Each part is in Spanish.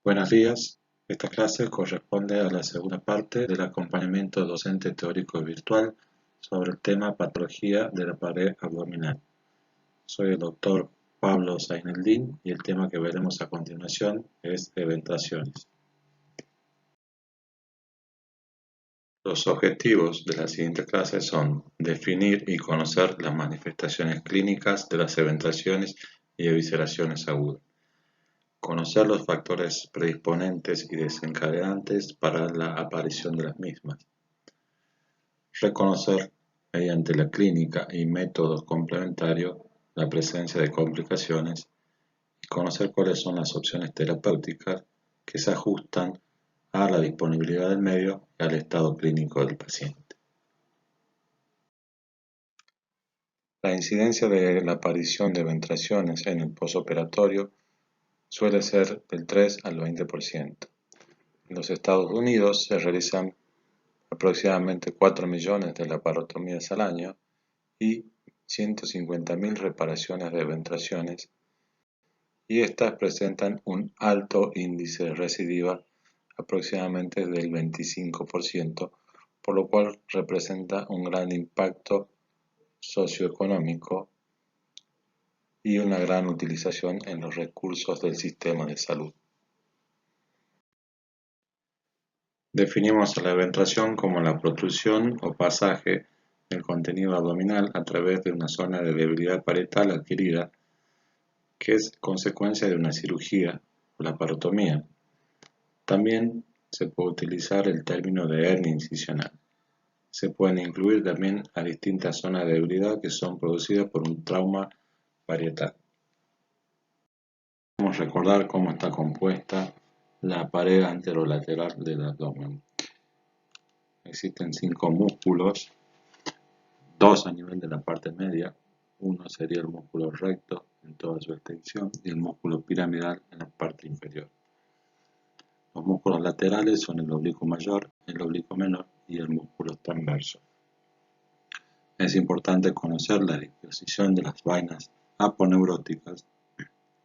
Buenos días. Esta clase corresponde a la segunda parte del acompañamiento docente teórico virtual sobre el tema patología de la pared abdominal. Soy el doctor Pablo Zaineldin y el tema que veremos a continuación es eventaciones. Los objetivos de la siguiente clase son definir y conocer las manifestaciones clínicas de las eventaciones y evisceraciones agudas. Conocer los factores predisponentes y desencadenantes para la aparición de las mismas. Reconocer mediante la clínica y métodos complementarios la presencia de complicaciones y conocer cuáles son las opciones terapéuticas que se ajustan a la disponibilidad del medio y al estado clínico del paciente. La incidencia de la aparición de eventaciones en el posoperatorio suele ser del 3 al 20%. En los Estados Unidos se realizan aproximadamente 4 millones de laparotomías al año y 150.000 reparaciones de eventaciones, y estas presentan un alto índice de recidiva, aproximadamente del 25%, por lo cual representa un gran impacto socioeconómico y una gran utilización en los recursos del sistema de salud. Definimos a la eventación como la protrusión o pasaje del contenido abdominal a través de una zona de debilidad parietal adquirida, que es consecuencia de una cirugía o laparotomía. También se puede utilizar el término de hernia incisional. Se pueden incluir también a distintas zonas de debilidad que son producidas por un trauma parietal. Vamos a recordar cómo está compuesta la pared anterolateral del abdomen. Existen 5 músculos, 2 a nivel de la parte media. Uno sería el músculo recto en toda su extensión y el músculo piramidal en la parte inferior. Los músculos laterales son el oblicuo mayor, el oblicuo menor y el músculo transverso. Es importante conocer la disposición de las vainas aponeuróticas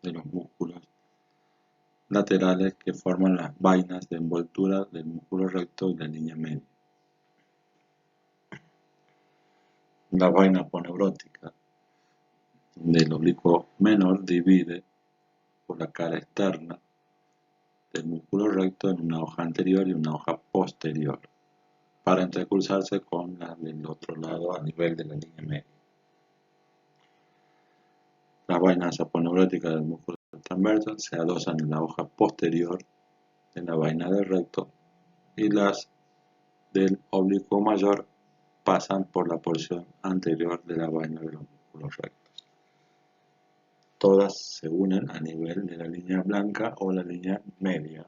de los músculos laterales que forman las vainas de envoltura del músculo recto y la línea media. La vaina aponeurótica del oblicuo menor divide por la cara externa del músculo recto en una hoja anterior y una hoja posterior, para entrecruzarse con la del otro lado a nivel de la línea media. Las vainas aponeuróticas del músculo transverso se adosan en la hoja posterior de la vaina del recto y las del oblicuo mayor pasan por la porción anterior de la vaina de los músculos rectos. Todas se unen a nivel de la línea blanca o la línea media.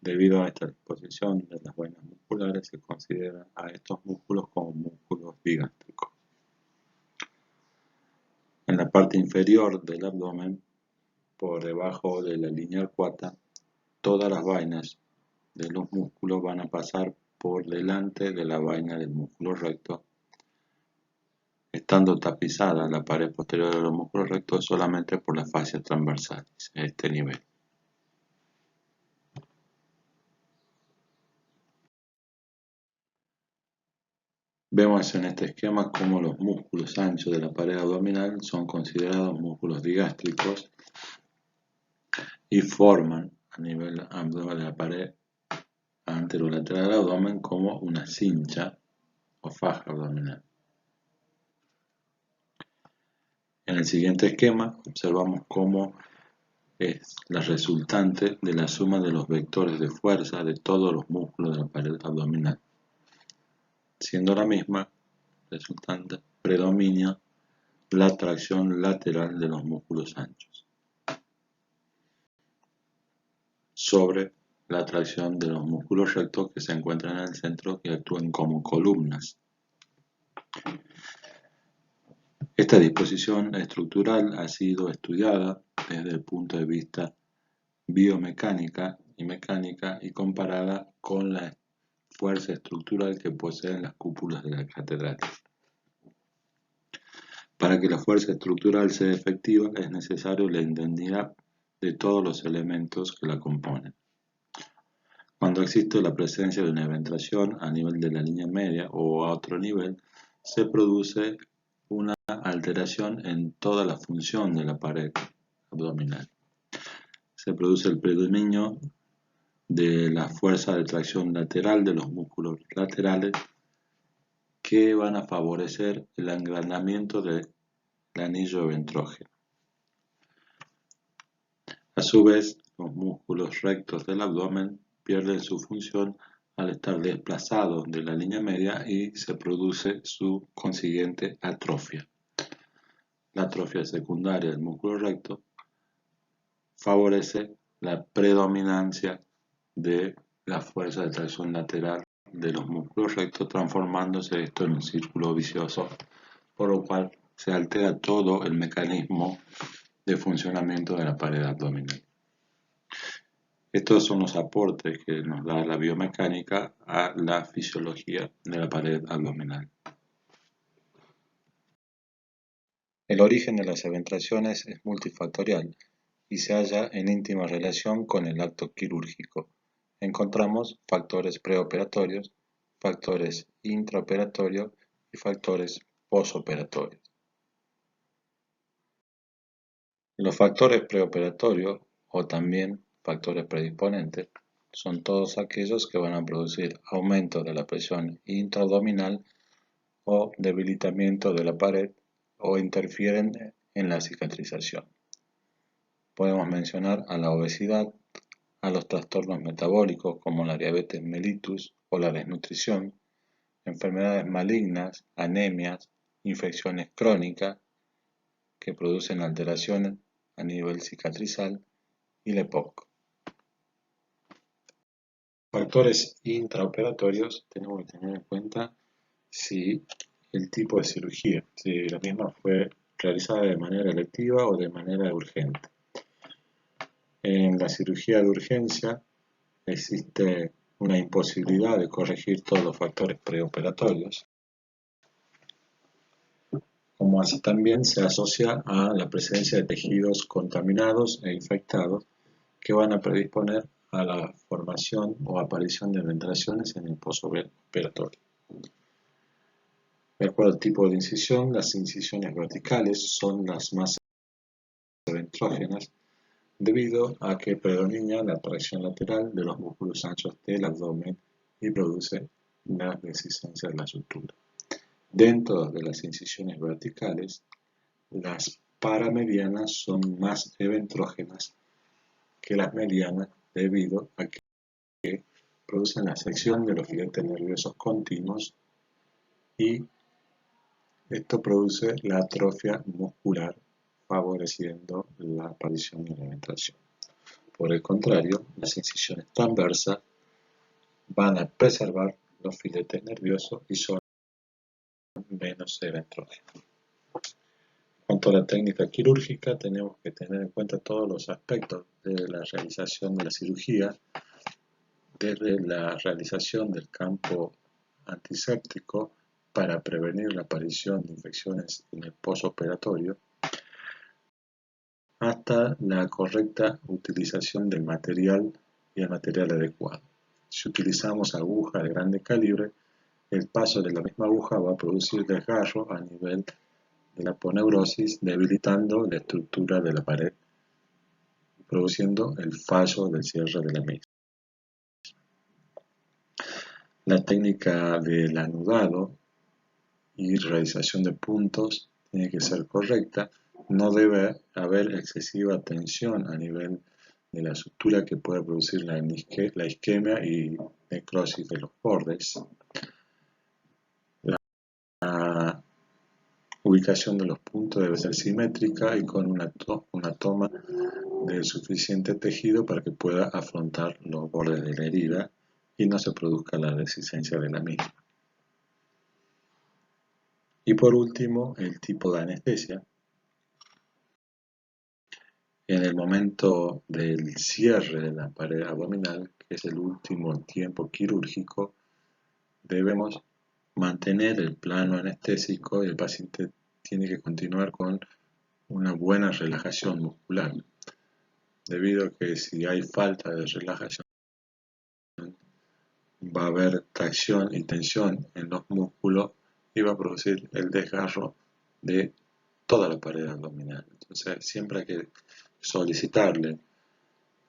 Debido a esta disposición de las vainas musculares, se considera a estos músculos como músculos bigástricos. En la parte inferior del abdomen, por debajo de la línea arcuata, todas las vainas de los músculos van a pasar por delante de la vaina del músculo recto, estando tapizada la pared posterior de los músculos rectos solamente por las fascias transversales a este nivel. Vemos en este esquema cómo los músculos anchos de la pared abdominal son considerados músculos digástricos y forman a nivel amplio de la pared anterolateral del abdomen como una cincha o faja abdominal. En el siguiente esquema observamos cómo es la resultante de la suma de los vectores de fuerza de todos los músculos de la pared abdominal. Siendo la misma resultante, predomina la tracción lateral de los músculos anchos sobre la tracción de los músculos rectos que se encuentran en el centro y actúan como columnas. Esta disposición estructural ha sido estudiada desde el punto de vista biomecánica y mecánica y comparada con la fuerza estructural que poseen las cúpulas de las catedrales. Para que la fuerza estructural sea efectiva es necesario la indemnidad de todos los elementos que la componen. Cuando existe la presencia de una eventración a nivel de la línea media o a otro nivel, se produce una alteración en toda la función de la pared abdominal. Se produce el predominio de la fuerza de tracción lateral de los músculos laterales que van a favorecer el agrandamiento del anillo ventrógeno. A su vez, los músculos rectos del abdomen pierden su función al estar desplazados de la línea media y se produce su consiguiente atrofia. La atrofia secundaria del músculo recto favorece la predominancia de la fuerza de tracción lateral de los músculos rectos, transformándose esto en un círculo vicioso, por lo cual se altera todo el mecanismo de funcionamiento de la pared abdominal. Estos son los aportes que nos da la biomecánica a la fisiología de la pared abdominal. El origen de las eventraciones es multifactorial y se halla en íntima relación con el acto quirúrgico. Encontramos factores preoperatorios, factores intraoperatorios y factores posoperatorios. Los factores preoperatorios, o también factores predisponentes, son todos aquellos que van a producir aumento de la presión intraabdominal o debilitamiento de la pared o interfieren en la cicatrización. Podemos mencionar a la obesidad, a los trastornos metabólicos como la diabetes mellitus o la desnutrición, enfermedades malignas, anemias, infecciones crónicas que producen alteraciones a nivel cicatrizal y la EPOC. Factores intraoperatorios tenemos que tener en cuenta si el tipo de cirugía, si la misma fue realizada de manera electiva o de manera urgente. En la cirugía de urgencia existe una imposibilidad de corregir todos los factores preoperatorios, como así también se asocia a la presencia de tejidos contaminados e infectados que van a predisponer a la formación o aparición de eventraciones en el postoperatorio. De acuerdo al tipo de incisión, las incisiones verticales son las más eventrógenas debido a que predomina la tracción lateral de los músculos anchos del abdomen y produce la resistencia de la sutura. Dentro de las incisiones verticales, las paramedianas son más eventrógenas que las medianas debido a que producen la sección de los filetes nerviosos continuos y esto produce la atrofia muscular favoreciendo la aparición de la eventración. Por el contrario, las incisiones transversas van a preservar los filetes nerviosos y son menos eventrógenos. En cuanto a la técnica quirúrgica, tenemos que tener en cuenta todos los aspectos de la realización de la cirugía, desde la realización del campo antiséptico para prevenir la aparición de infecciones en el postoperatorio, hasta la correcta utilización del material y el material adecuado. Si utilizamos aguja de grande calibre, el paso de la misma aguja va a producir desgarro a nivel de la aponeurosis, debilitando la estructura de la pared, produciendo el fallo del cierre de la misma. La técnica del anudado y realización de puntos tiene que ser correcta. No debe haber excesiva tensión a nivel de la sutura que puede producir la isquemia y necrosis de los bordes. La ubicación de los puntos debe ser simétrica y con una toma de suficiente tejido para que pueda afrontar los bordes de la herida y no se produzca la resistencia de la misma. Y por último, el tipo de anestesia. En el momento del cierre de la pared abdominal, que es el último tiempo quirúrgico, debemos mantener el plano anestésico y el paciente tiene que continuar con una buena relajación muscular. debido a que si hay falta de relajación va a haber tracción y tensión en los músculos y va a producir el desgarro de toda la pared abdominal. Entonces siempre hay que solicitarle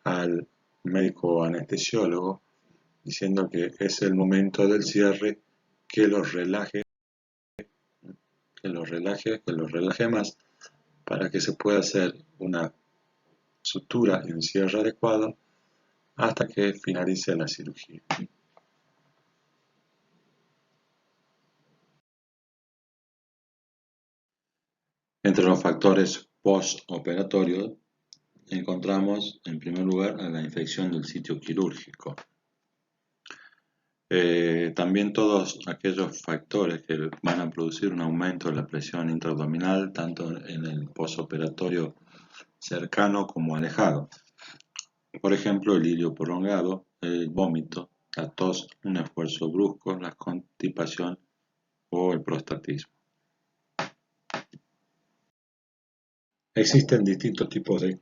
al médico anestesiólogo diciendo que es el momento del cierre, que los relaje, que los relaje más para que se pueda hacer una sutura y un cierre adecuado hasta que finalice la cirugía. Entre los factores postoperatorios encontramos en primer lugar a la infección del sitio quirúrgico. También todos aquellos factores que van a producir un aumento de la presión intraabdominal tanto en el postoperatorio cercano como alejado. Por ejemplo, el hilio prolongado, el vómito, la tos, un esfuerzo brusco, la constipación o el prostatismo. Existen distintos tipos de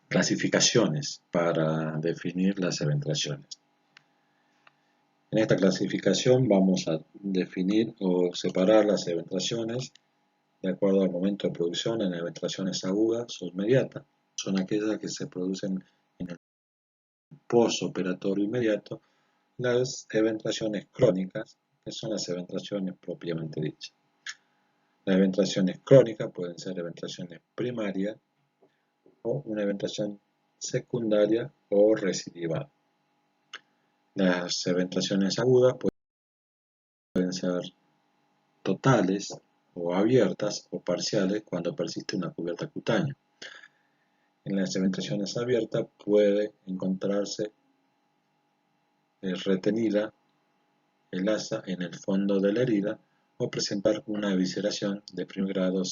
clasificaciones para definir las eventraciones. En esta clasificación vamos a definir o separar las eventraciones de acuerdo al momento de producción en eventraciones agudas o inmediatas. Son aquellas que se producen en el postoperatorio inmediato. Las eventraciones crónicas, que son las eventraciones propiamente dichas. Las eventraciones crónicas pueden ser eventraciones primarias o una eventración secundaria o recidival. Las eventraciones agudas pueden ser totales o abiertas o parciales cuando persiste una cubierta cutánea. En las eventraciones abiertas puede encontrarse retenida el asa en el fondo de la herida o presentar una evisceración de primer grado,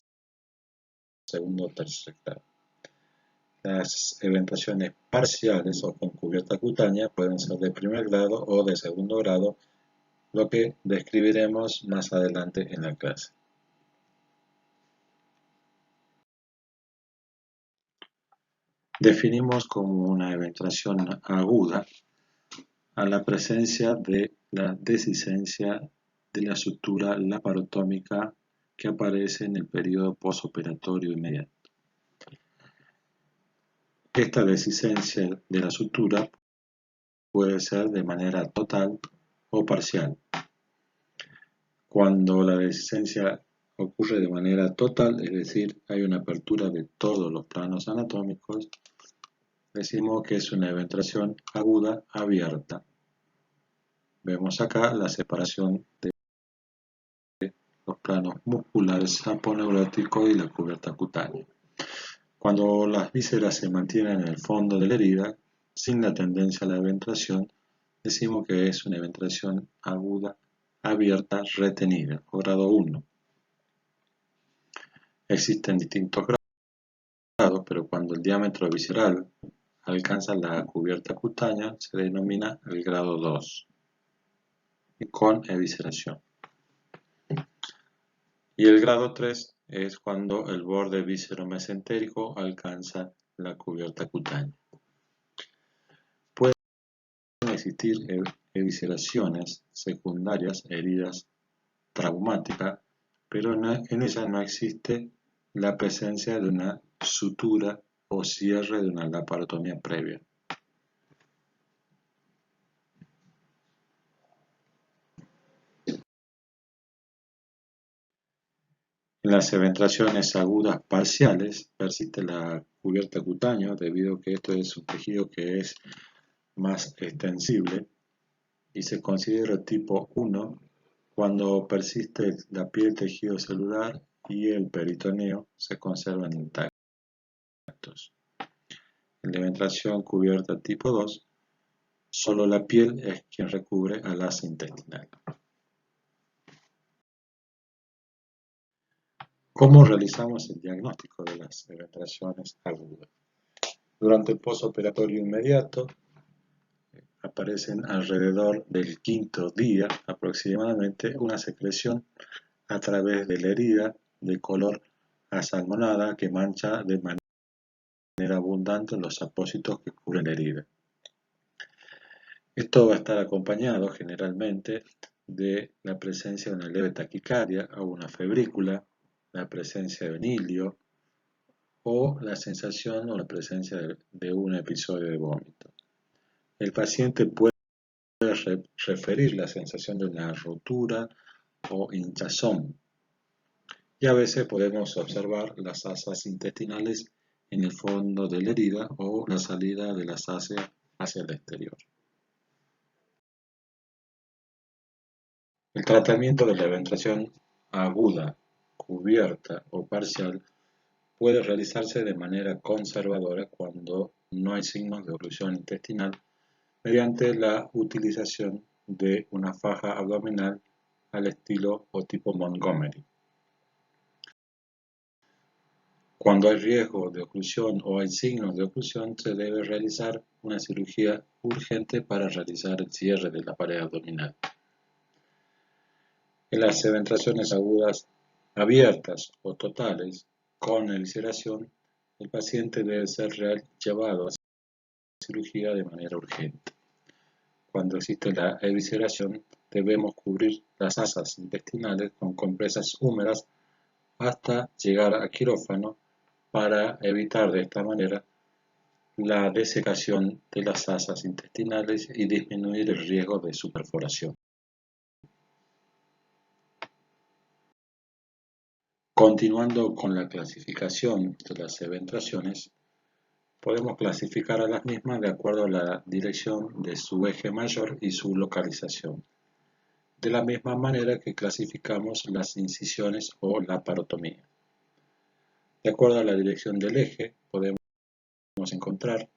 segundo o tercer grado. Las eventraciones parciales o con cubierta cutánea pueden ser de primer grado o de segundo grado, lo que describiremos más adelante en la clase. Definimos como una eventración aguda a la presencia de la descisencia de la sutura laparotómica que aparece en el periodo postoperatorio inmediato. Esta descisencia de la sutura puede ser de manera total o parcial. Cuando la descisencia ocurre de manera total, es decir, hay una apertura de todos los planos anatómicos, decimos que es una eventración aguda abierta. Vemos acá la separación de los planos musculares aponeuróticos y la cubierta cutánea. Cuando las vísceras se mantienen en el fondo de la herida, sin la tendencia a la eventración, decimos que es una eventración aguda abierta retenida, o grado 1. Existen distintos grados, pero cuando el diámetro visceral alcanza la cubierta cutánea, se denomina el grado 2, con evisceración. Y el grado 3 es cuando el borde víscero-mesentérico alcanza la cubierta cutánea. Pueden existir evisceraciones secundarias, heridas traumáticas, pero en ellas no existe la presencia de una sutura o cierre de una laparotomía previa. En las eventraciones agudas parciales persiste la cubierta cutánea debido a que esto es un tejido que es más extensible y se considera tipo 1 cuando persiste la piel, tejido celular y el peritoneo se conservan intactos. En la eventración cubierta tipo 2, solo la piel es quien recubre al asa intestinal. ¿Cómo realizamos el diagnóstico de las eventraciones agudas? Durante el postoperatorio inmediato aparecen alrededor del quinto día aproximadamente una secreción a través de la herida de color asalmonada que mancha de manera manera abundante en los apósitos que cubren la herida. Esto va a estar acompañado generalmente de la presencia de una leve taquicardia o una febrícula, la presencia de un hilio o la sensación o la presencia de un episodio de vómito. El paciente puede referir la sensación de una rotura o hinchazón y a veces podemos observar las asas intestinales en el fondo de la herida o la salida de las asas hacia el exterior. El tratamiento de la eventración aguda, cubierta o parcial puede realizarse de manera conservadora cuando no hay signos de oclusión intestinal mediante la utilización de una faja abdominal al estilo o tipo Montgomery. Cuando hay riesgo de oclusión o hay signos de oclusión, se debe realizar una cirugía urgente para realizar el cierre de la pared abdominal. En las eventraciones agudas abiertas o totales con evisceración, el paciente debe ser llevado a cirugía de manera urgente. Cuando existe la evisceración, debemos cubrir las asas intestinales con compresas húmedas hasta llegar a quirófano para evitar de esta manera la desecación de las asas intestinales y disminuir el riesgo de su perforación. Continuando con la clasificación de las eventraciones, podemos clasificar a las mismas de acuerdo a la dirección de su eje mayor y su localización, de la misma manera que clasificamos las incisiones o la parotomía. De acuerdo a la dirección del eje, podemos encontrar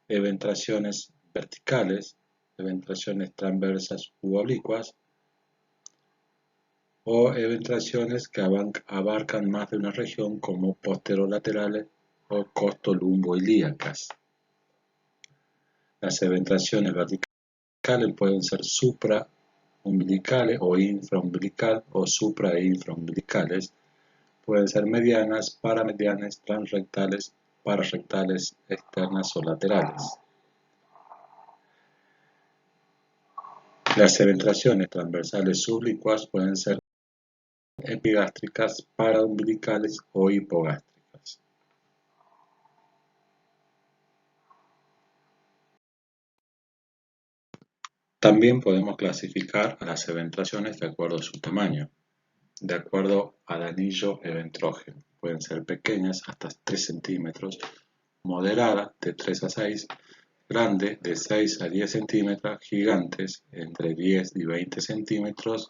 eventraciones verticales, eventraciones transversas u oblicuas, o eventraciones que abarcan más de una región como posterolaterales o costolumboilíacas. Las eventraciones verticales pueden ser supraumbilicales o infraumbilical o supra e infraumbilicales, pueden ser medianas, paramedianas, transrectales, pararrectales, externas o laterales. Las eventraciones transversales sublicuas pueden ser epigástricas, paraumbilicales o hipogástricas. También podemos clasificar a las eventraciones de acuerdo a su tamaño, de acuerdo al anillo eventrógeno. Pueden ser pequeñas hasta 3 centímetros, moderada de 3 a 6, grande de 6 a 10 centímetros, gigantes entre 10 y 20 centímetros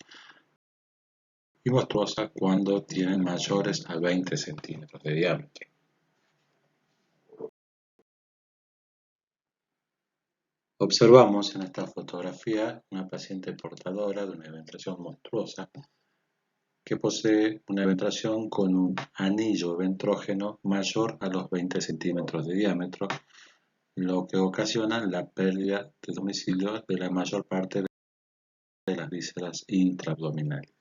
y monstruosa cuando tienen mayores a 20 centímetros de diámetro. Observamos en esta fotografía una paciente portadora de una eventración monstruosa que posee una eventración con un anillo eventrógeno mayor a los 20 centímetros de diámetro, lo que ocasiona la pérdida de domicilio de la mayor parte de las vísceras intraabdominales.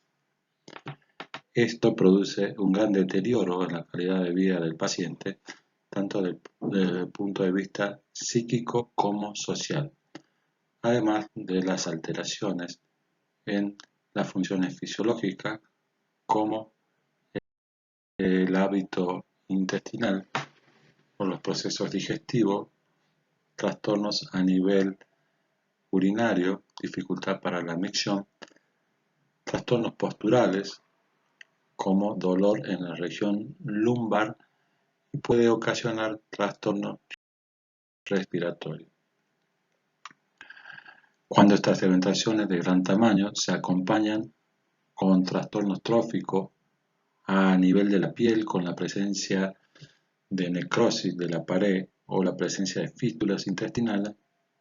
Esto produce un gran deterioro en la calidad de vida del paciente, tanto desde el punto de vista psíquico como social, además de las alteraciones en las funciones fisiológicas como el hábito intestinal o los procesos digestivos, trastornos a nivel urinario, dificultad para la micción, trastornos posturales como dolor en la región lumbar y puede ocasionar trastornos respiratorios. Cuando estas eventraciones de gran tamaño se acompañan con trastornos tróficos a nivel de la piel, con la presencia de necrosis de la pared o la presencia de fístulas intestinales,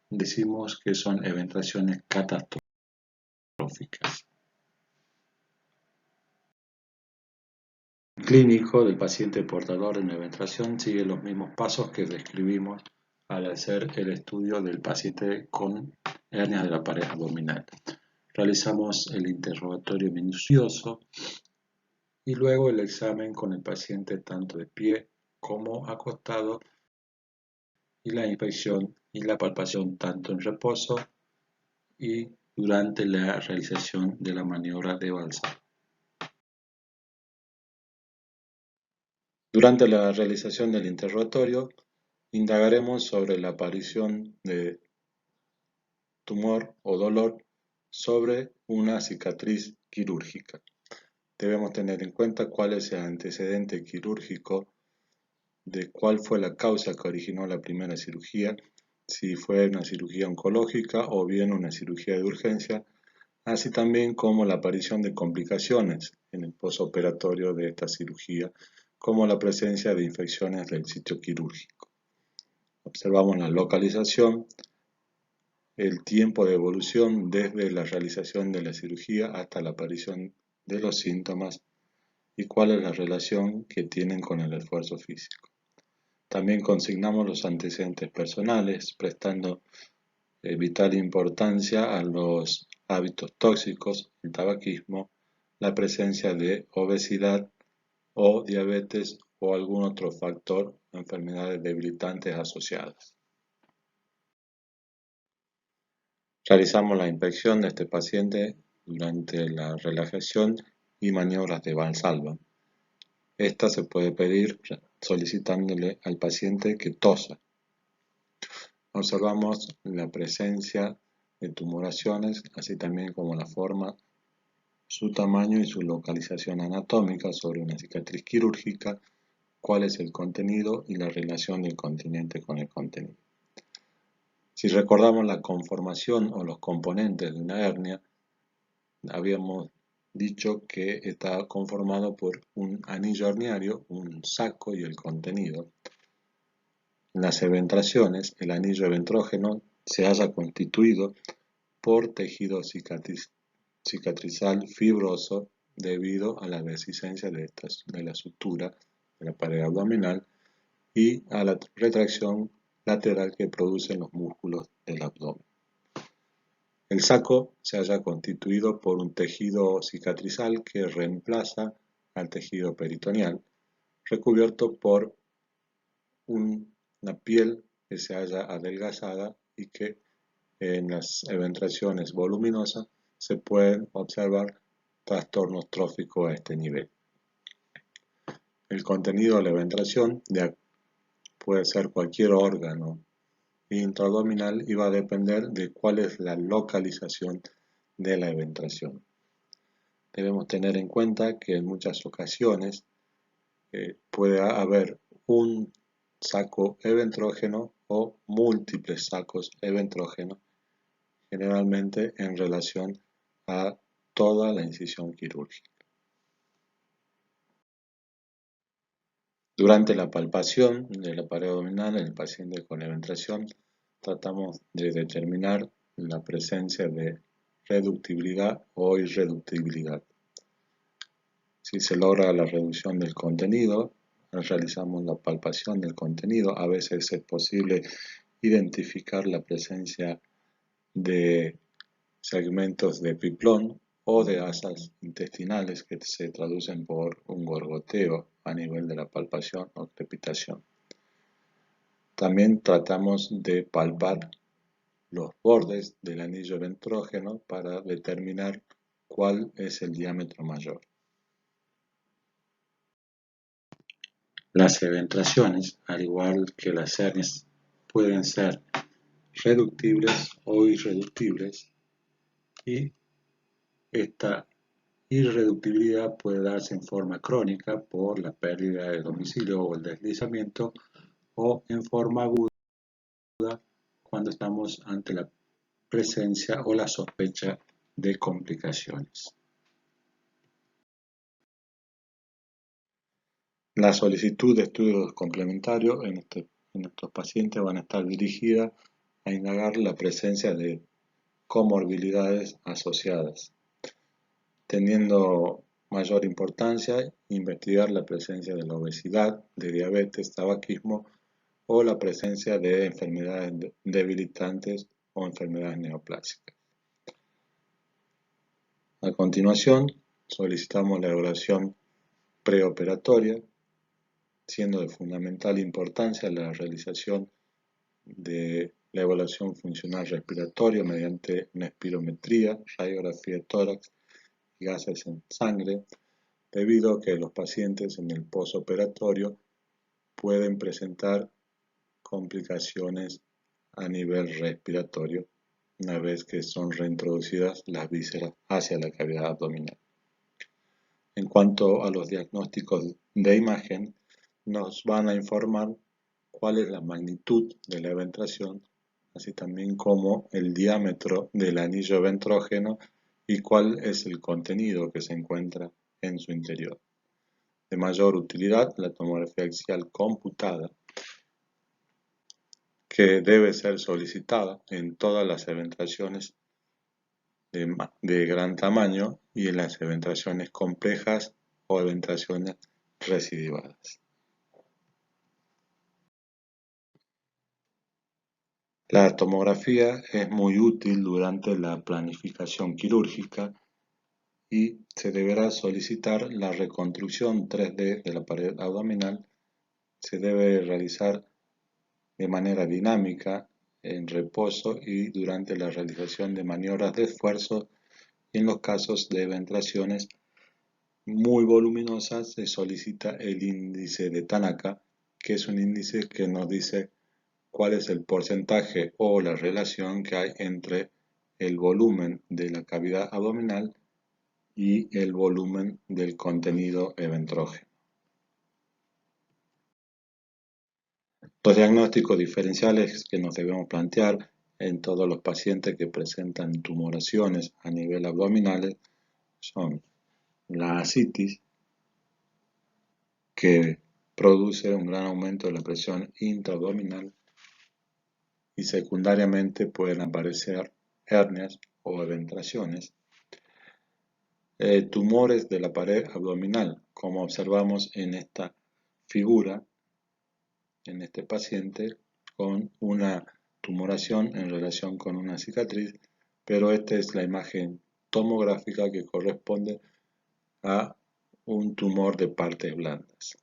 decimos que son eventraciones catastróficas. El clínico del paciente portador de una eventración sigue los mismos pasos que describimos al hacer el estudio del paciente con hernias de la pared abdominal. Realizamos el interrogatorio minucioso y luego el examen con el paciente tanto de pie como acostado y la inspección y la palpación tanto en reposo y durante la realización de la maniobra de balsa. Durante la realización del interrogatorio, indagaremos sobre la aparición de tumor o dolor sobre una cicatriz quirúrgica. Debemos tener en cuenta cuál es el antecedente quirúrgico, de cuál fue la causa que originó la primera cirugía, si fue una cirugía oncológica o bien una cirugía de urgencia, así también como la aparición de complicaciones en el posoperatorio de esta cirugía, como la presencia de infecciones del sitio quirúrgico. Observamos la localización, el tiempo de evolución desde la realización de la cirugía hasta la aparición de los síntomas y cuál es la relación que tienen con el esfuerzo físico. También consignamos los antecedentes personales, prestando vital importancia a los hábitos tóxicos, el tabaquismo, la presencia de obesidad o diabetes o algún otro factor, enfermedades debilitantes asociadas. Realizamos la inspección de este paciente durante la relajación y maniobras de Valsalva. Esta se puede pedir solicitándole al paciente que tosa. Observamos la presencia de tumoraciones, así también como la forma, su tamaño y su localización anatómica sobre una cicatriz quirúrgica, cuál es el contenido y la relación del continente con el contenido. Si recordamos la conformación o los componentes de una hernia, habíamos dicho que está conformado por un anillo herniario, un saco y el contenido. En las eventraciones, el anillo eventrógeno se halla constituido por tejido cicatrizal fibroso debido a la dehiscencia de la sutura de la pared abdominal y a la retracción lateral que producen los músculos del abdomen. El saco se halla constituido por un tejido cicatrizal que reemplaza al tejido peritoneal, recubierto por una piel que se halla adelgazada y que en las eventraciones voluminosas se pueden observar trastornos tróficos a este nivel. El contenido de la eventración puede ser cualquier órgano intraabdominal y va a depender de cuál es la localización de la eventración. Debemos tener en cuenta que en muchas ocasiones puede haber un saco eventrógeno o múltiples sacos eventrógenos, generalmente en relación a toda la incisión quirúrgica. Durante la palpación de la pared abdominal en el paciente con eventración, tratamos de determinar la presencia de reductibilidad o irreductibilidad. Si se logra la reducción del contenido, realizamos la palpación del contenido. A veces es posible identificar la presencia de segmentos de piplón o de asas intestinales que se traducen por un gorgoteo a nivel de la palpación o crepitación. También tratamos de palpar los bordes del anillo eventrógeno para determinar cuál es el diámetro mayor. Las eventraciones, al igual que las hernias, pueden ser reductibles o irreductibles y esta irreductibilidad puede darse en forma crónica por la pérdida de domicilio o el deslizamiento o en forma aguda cuando estamos ante la presencia o la sospecha de complicaciones. La solicitud de estudios complementarios en estos pacientes van a estar dirigidas a indagar la presencia de comorbilidades asociadas, teniendo mayor importancia investigar la presencia de la obesidad, de diabetes, tabaquismo o la presencia de enfermedades debilitantes o enfermedades neoplásicas. A continuación, solicitamos la evaluación preoperatoria siendo de fundamental importancia la realización de la evaluación funcional respiratoria mediante una espirometría, radiografía de tórax y gases en sangre, debido a que los pacientes en el posoperatorio pueden presentar complicaciones a nivel respiratorio una vez que son reintroducidas las vísceras hacia la cavidad abdominal. En cuanto a los diagnósticos de imagen, nos van a informar cuál es la magnitud de la eventración, así también como el diámetro del anillo ventrógeno y cuál es el contenido que se encuentra en su interior. De mayor utilidad, la tomografía axial computada, que debe ser solicitada en todas las eventraciones de gran tamaño y en las eventraciones complejas o eventraciones recidivadas. La tomografía es muy útil durante la planificación quirúrgica y se deberá solicitar la reconstrucción 3D de la pared abdominal. Se debe realizar de manera dinámica, en reposo y durante la realización de maniobras de esfuerzo. Y en los casos de eventraciones muy voluminosas se solicita el índice de Tanaka, que es un índice que nos dice cuál es el porcentaje o la relación que hay entre el volumen de la cavidad abdominal y el volumen del contenido eventrógeno. Los diagnósticos diferenciales que nos debemos plantear en todos los pacientes que presentan tumoraciones a nivel abdominal son la ascitis, que produce un gran aumento de la presión intraabdominal, y secundariamente pueden aparecer hernias o eventraciones. Tumores de la pared abdominal, como observamos en esta figura, en este paciente, con una tumoración en relación con una cicatriz, pero esta es la imagen tomográfica que corresponde a un tumor de partes blandas.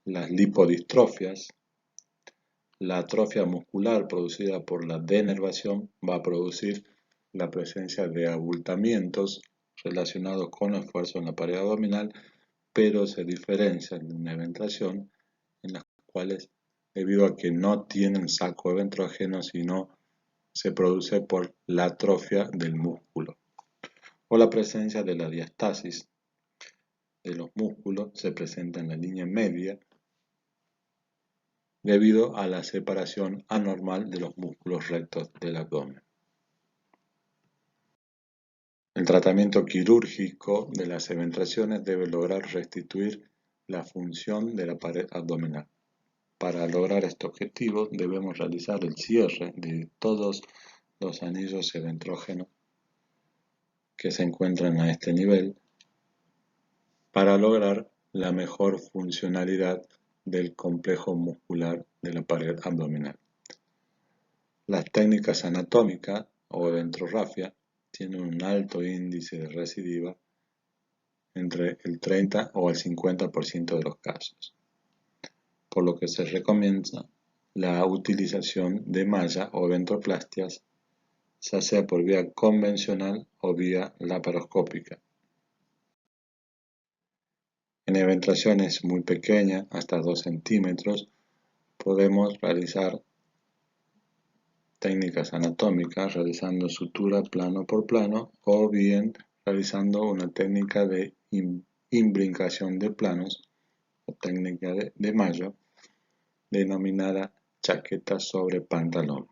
Las lipodistrofias, la atrofia muscular producida por la denervación va a producir la presencia de abultamientos relacionados con esfuerzo en la pared abdominal, pero se diferencian de una eventración en las cuales, debido a que no tienen saco eventrógeno, sino se produce por la atrofia del músculo, o la presencia de la diastasis de los músculos se presenta en la línea media debido a la separación anormal de los músculos rectos del abdomen. El tratamiento quirúrgico de las eventraciones debe lograr restituir la función de la pared abdominal. Para lograr este objetivo debemos realizar el cierre de todos los anillos eventrógenos que se encuentran a este nivel para lograr la mejor funcionalidad del complejo muscular de la pared abdominal. Las técnicas anatómicas o eventrografia tienen un alto índice de recidiva, entre el 30 o el 50% de los casos, por lo que se recomienda la utilización de malla o eventroplastias, ya sea por vía convencional o vía laparoscópica. En eventraciones muy pequeñas, hasta 2 centímetros, podemos realizar técnicas anatómicas realizando sutura plano por plano o bien realizando una técnica de imbricación de planos o técnica de Mayo denominada chaqueta sobre pantalón.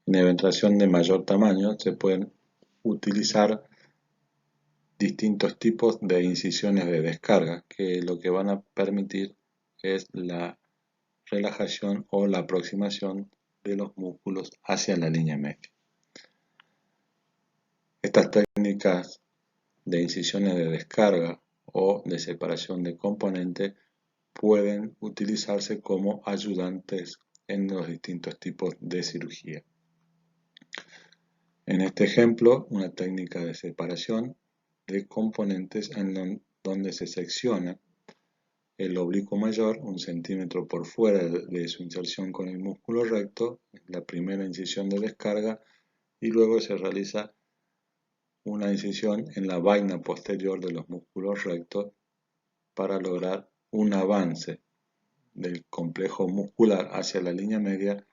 En eventración de mayor tamaño se pueden utilizar distintos tipos de incisiones de descarga que lo que van a permitir es la relajación o la aproximación de los músculos hacia la línea media. Estas técnicas de incisiones de descarga o de separación de componentes pueden utilizarse como ayudantes en los distintos tipos de cirugía. En este ejemplo, una técnica de separación de componentes en donde se secciona el oblicuo mayor 1 centímetro por fuera de su inserción con el músculo recto, la primera incisión de descarga, y luego se realiza una incisión en la vaina posterior de los músculos rectos para lograr un avance del complejo muscular hacia la línea media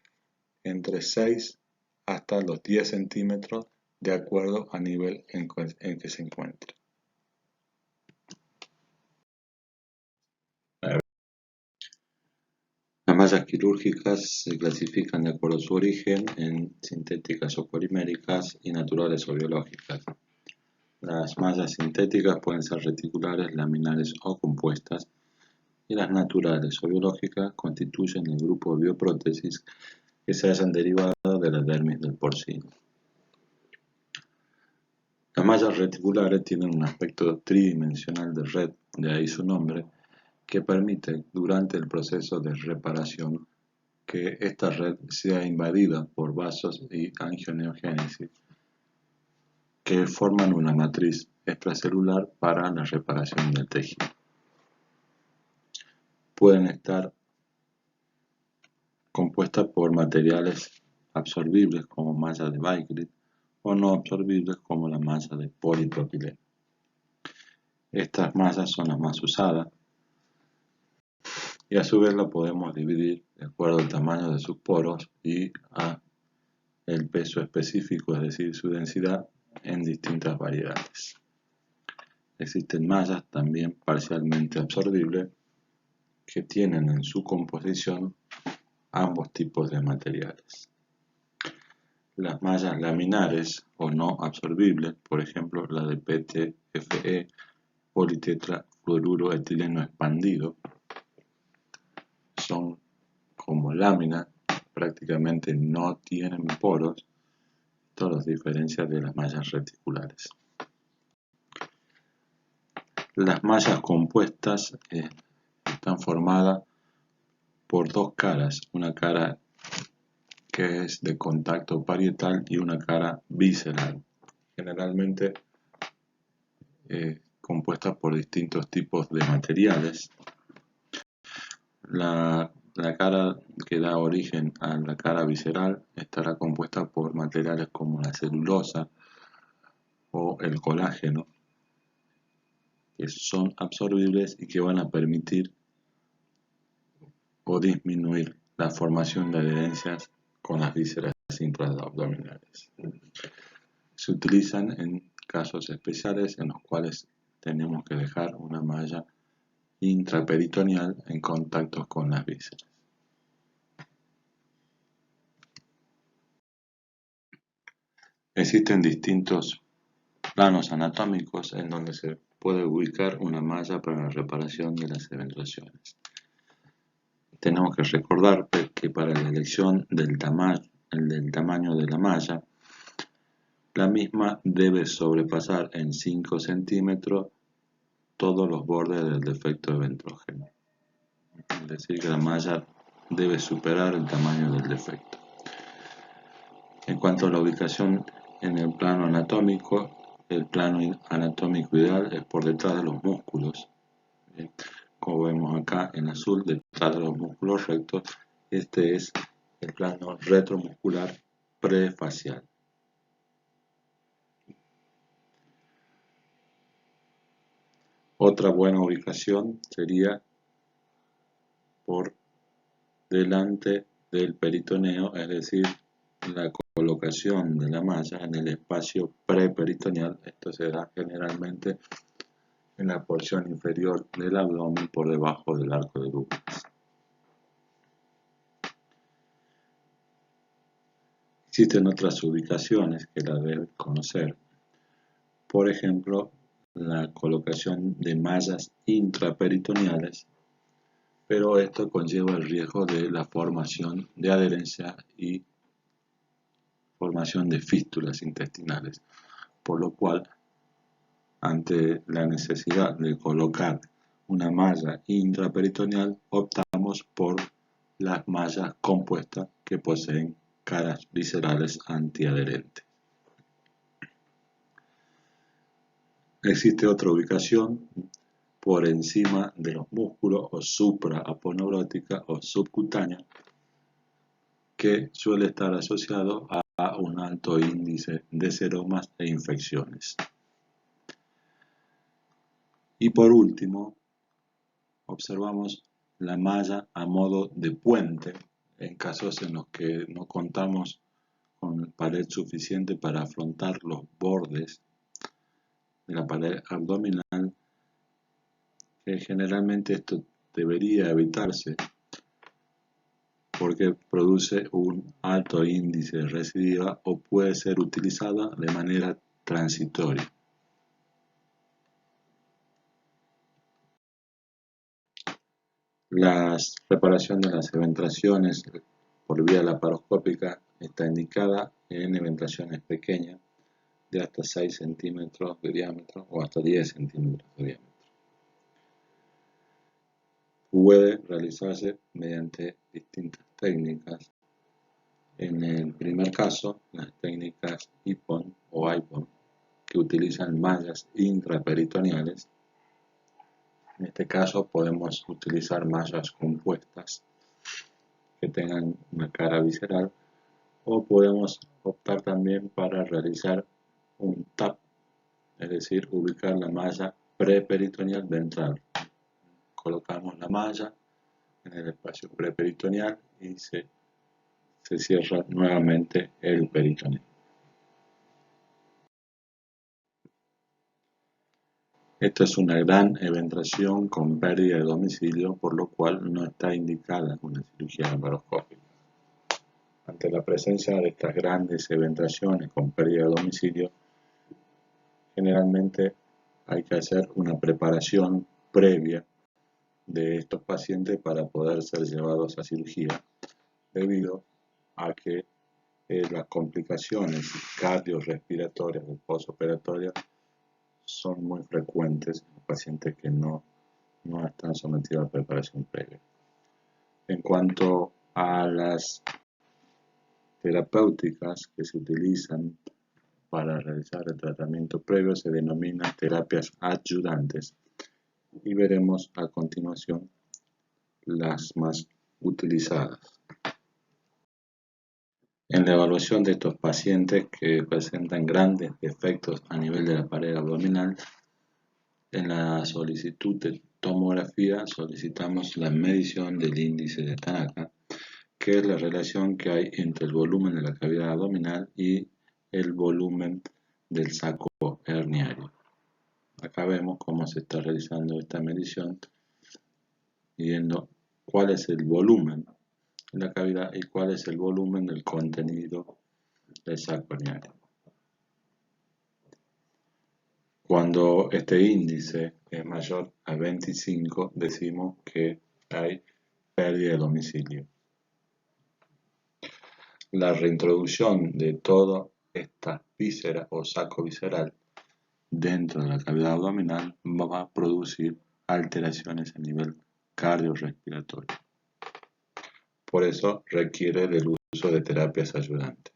entre 6 hasta los 10 centímetros de acuerdo al nivel en que se encuentre. Las mallas quirúrgicas se clasifican de acuerdo a su origen en sintéticas o poliméricas y naturales o biológicas. Las mallas sintéticas pueden ser reticulares, laminares o compuestas, y las naturales o biológicas constituyen el grupo de bioprótesis que se hayan derivado de la dermis del porcino. Las mallas reticulares tienen un aspecto tridimensional de red, de ahí su nombre, que permite durante el proceso de reparación que esta red sea invadida por vasos y angioneogénesis, que forman una matriz extracelular para la reparación del tejido. Pueden estar compuestas por materiales absorbibles como malla de Bakelit o no absorbibles como la malla de polipropileno. Estas mallas son las más usadas y a su vez la podemos dividir de acuerdo al tamaño de sus poros y a el peso específico, es decir, su densidad, en distintas variedades. Existen mallas también parcialmente absorbibles que tienen en su composición ambos tipos de materiales. Las mallas laminares o no absorbibles, por ejemplo la de PTFE, politetrafluoruro etileno expandido, son como láminas, prácticamente no tienen poros. Esto los diferencia de las mallas reticulares. Las mallas compuestas están formadas por dos caras, una cara que es de contacto parietal y una cara visceral, generalmente compuesta por distintos tipos de materiales. La cara que da origen a la cara visceral estará compuesta por materiales como la celulosa o el colágeno, que son absorbibles y que van a permitir o disminuir la formación de adherencias con las vísceras intraabdominales. Se utilizan en casos especiales en los cuales tenemos que dejar una malla intraperitoneal en contacto con las vísceras. Existen distintos planos anatómicos en donde se puede ubicar una malla para la reparación de las eventuaciones. Tenemos que recordar que para la elección del tamaño de la malla, la misma debe sobrepasar en 5 centímetros todos los bordes del defecto eventrógeno. Es decir, que la malla debe superar el tamaño del defecto. En cuanto a la ubicación en el plano anatómico, el plano anatómico ideal es por detrás de los músculos. Como vemos acá en azul, detrás de los músculos rectos, este es el plano retromuscular prefacial. Otra buena ubicación sería por delante del peritoneo, es decir, la colocación de la malla en el espacio preperitoneal. Esto se da generalmente en la porción inferior del abdomen por debajo del arco de Douglas. Existen otras ubicaciones que la deben conocer. Por ejemplo, la colocación de mallas intraperitoneales, pero esto conlleva el riesgo de la formación de adherencia y formación de fístulas intestinales, por lo cual, ante la necesidad de colocar una malla intraperitoneal, optamos por las mallas compuestas que poseen caras viscerales antiadherentes. Existe otra ubicación por encima de los músculos o supraaponeurótica o subcutánea, que suele estar asociado a un alto índice de seromas e infecciones. Y por último, observamos la malla a modo de puente en casos en los que no contamos con pared suficiente para afrontar los bordes de la pared abdominal, que generalmente esto debería evitarse porque produce un alto índice de recidiva o puede ser utilizada de manera transitoria. La reparación de las eventraciones por vía laparoscópica está indicada en eventraciones pequeñas de hasta 6 centímetros de diámetro o hasta 10 centímetros de diámetro. Puede realizarse mediante distintas técnicas. En el primer caso, las técnicas IPON o IPON, que utilizan mallas intraperitoneales. En este caso podemos utilizar mallas compuestas que tengan una cara visceral, o podemos optar también para realizar un TAP, es decir, ubicar la malla preperitoneal ventral. Colocamos la malla en el espacio preperitoneal y se cierra nuevamente el peritoneo. Esta es una gran eventración con pérdida de domicilio, por lo cual no está indicada una cirugía laparoscópica. Ante la presencia de estas grandes eventraciones con pérdida de domicilio, generalmente hay que hacer una preparación previa de estos pacientes para poder ser llevados a cirugía, debido a que las complicaciones cardiorrespiratorias del postoperatorio son muy frecuentes en pacientes que no están sometidos a preparación previa. En cuanto a las terapéuticas que se utilizan para realizar el tratamiento previo, se denominan terapias adyuvantes, y veremos a continuación las más utilizadas. En la evaluación de estos pacientes que presentan grandes defectos a nivel de la pared abdominal, en la solicitud de tomografía solicitamos la medición del índice de Tanaka, que es la relación que hay entre el volumen de la cavidad abdominal y el volumen del saco herniario. Acá vemos cómo se está realizando esta medición, viendo cuál es el volumen de la cavidad y cuál es el volumen del contenido del saco herniario. Cuando este índice es mayor a 25, decimos que hay pérdida de domicilio. La reintroducción de toda esta víscera o saco visceral dentro de la cavidad abdominal va a producir alteraciones a nivel cardiorrespiratorio. Por eso requiere del uso de terapias ayudantes.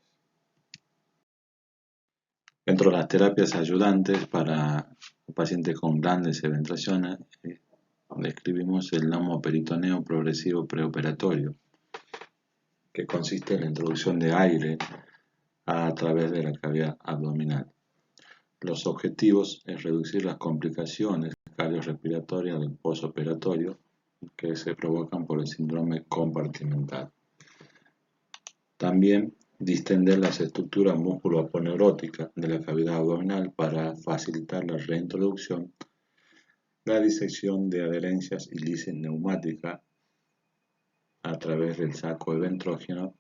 Dentro de las terapias ayudantes para pacientes con grandes eventraciones, describimos el neumoperitoneo progresivo preoperatorio, que consiste en la introducción de aire a través de la cavidad abdominal. Los objetivos es reducir las complicaciones cardiorrespiratorias del postoperatorio que se provocan por el síndrome compartimental. También distender las estructuras músculo-aponeuróticas de la cavidad abdominal para facilitar la reintroducción, la disección de adherencias y lisis neumática a través del saco eventrógeno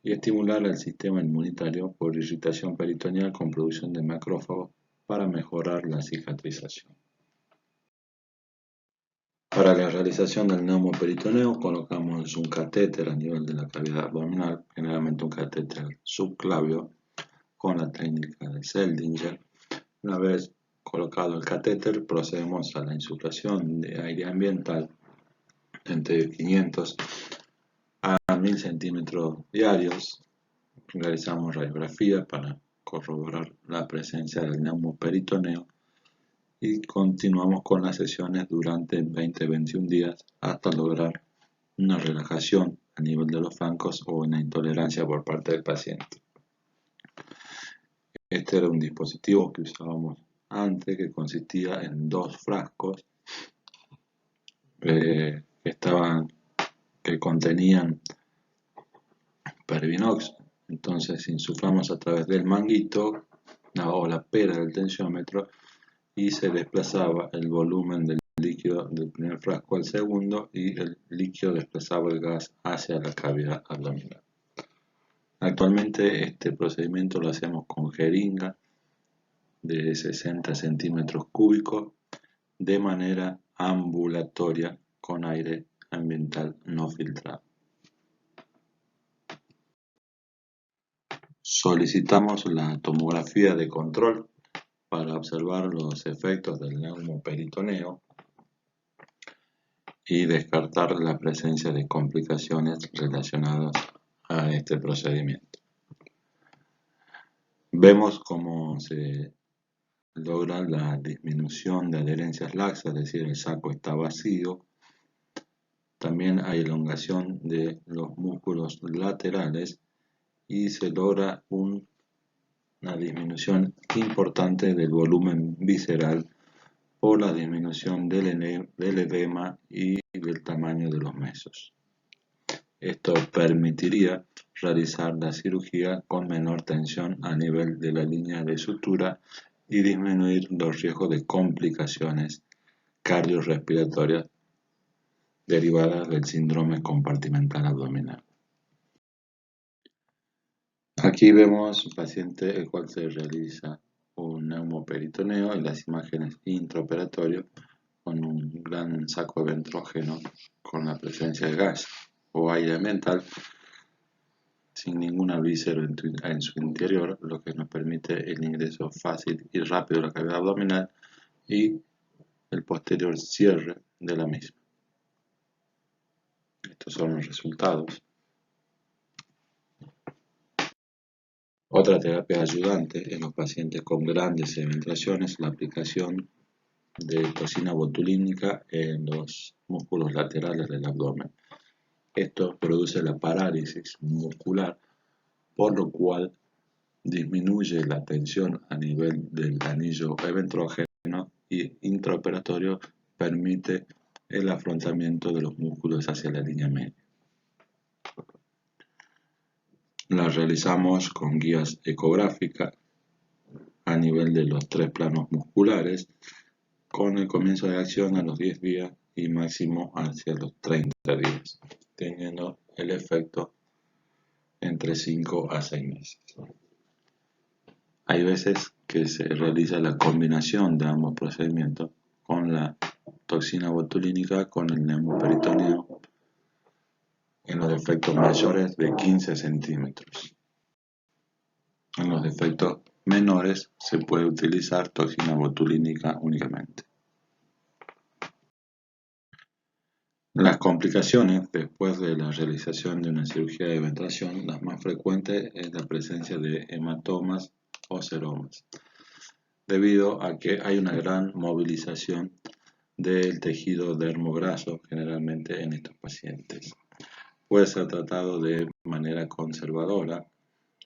y estimular el sistema inmunitario por irritación peritoneal con producción de macrófagos para mejorar la cicatrización. Para la realización del neumoperitoneo colocamos un catéter a nivel de la cavidad abdominal, generalmente un catéter subclavio con la técnica de Seldinger. Una vez colocado el catéter, procedemos a la insuflación de aire ambiental entre 500 a 1000 centímetros diarios. Realizamos radiografías para corroborar la presencia del neumoperitoneo y continuamos con las sesiones durante 20-21 días hasta lograr una relajación a nivel de los flancos o una intolerancia por parte del paciente. Este era un dispositivo que usábamos antes, que consistía en 2 frascos que contenían Pervinox. Entonces insuflamos a través del manguito o la pera del tensiómetro y se desplazaba el volumen del líquido del primer frasco al segundo y el líquido desplazaba el gas hacia la cavidad abdominal. Actualmente este procedimiento lo hacemos con jeringa de 60 centímetros cúbicos de manera ambulatoria con aire ambiental no filtrado. Solicitamos la tomografía de control para observar los efectos del neumoperitoneo y descartar la presencia de complicaciones relacionadas a este procedimiento. Vemos cómo se logra la disminución de adherencias laxas, es decir, el saco está vacío. También hay elongación de los músculos laterales y se logra una disminución importante del volumen visceral por la disminución del edema y del tamaño de los mesos. Esto permitiría realizar la cirugía con menor tensión a nivel de la línea de sutura y disminuir los riesgos de complicaciones cardiorrespiratorias derivadas del síndrome compartimental abdominal. Aquí vemos un paciente el cual se realiza un neumoperitoneo y las imágenes intraoperatorias con un gran saco ventrógeno con la presencia de gas o aire ambiental sin ningún avísero en su interior, lo que nos permite el ingreso fácil y rápido de la cavidad abdominal y el posterior cierre de la misma. Estos son los resultados. Otra terapia ayudante en los pacientes con grandes eventuaciones es la aplicación de toxina botulínica en los músculos laterales del abdomen. Esto produce la parálisis muscular, por lo cual disminuye la tensión a nivel del anillo eventrógeno y intraoperatorio permite el afrontamiento de los músculos hacia la línea media. La realizamos con guías ecográficas a nivel de los 3 planos musculares, con el comienzo de acción a los 10 días y máximo hacia los 30 días, teniendo el efecto entre 5 a 6 meses. Hay veces que se realiza la combinación de ambos procedimientos con la toxina botulínica con el neumoperitoneo en los defectos mayores de 15 centímetros. En los defectos menores se puede utilizar toxina botulínica únicamente. Las complicaciones después de la realización de una cirugía de ventración, las más frecuentes es la presencia de hematomas o seromas, debido a que hay una gran movilización del tejido dermograso generalmente en estos pacientes. Puede ser tratado de manera conservadora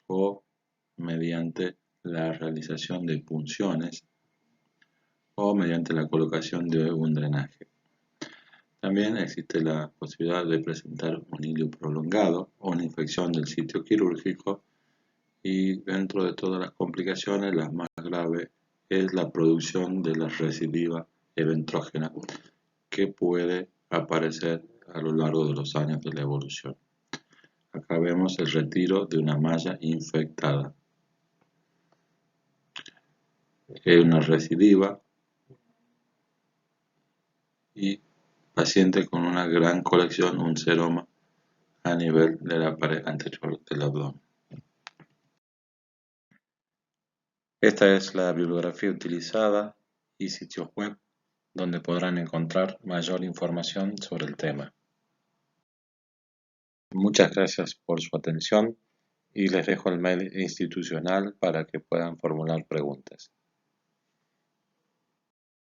o mediante la realización de punciones o mediante la colocación de un drenaje. También existe la posibilidad de presentar un hilio prolongado o una infección del sitio quirúrgico y dentro de todas las complicaciones la más grave es la producción de la recidiva eventrógena que puede aparecer a lo largo de los años de la evolución. Acá vemos el retiro de una malla infectada. Es una recidiva y paciente con una gran colección, un seroma a nivel de la pared anterior del abdomen. Esta es la bibliografía utilizada y sitios web donde podrán encontrar mayor información sobre el tema. Muchas gracias por su atención y les dejo el mail institucional para que puedan formular preguntas.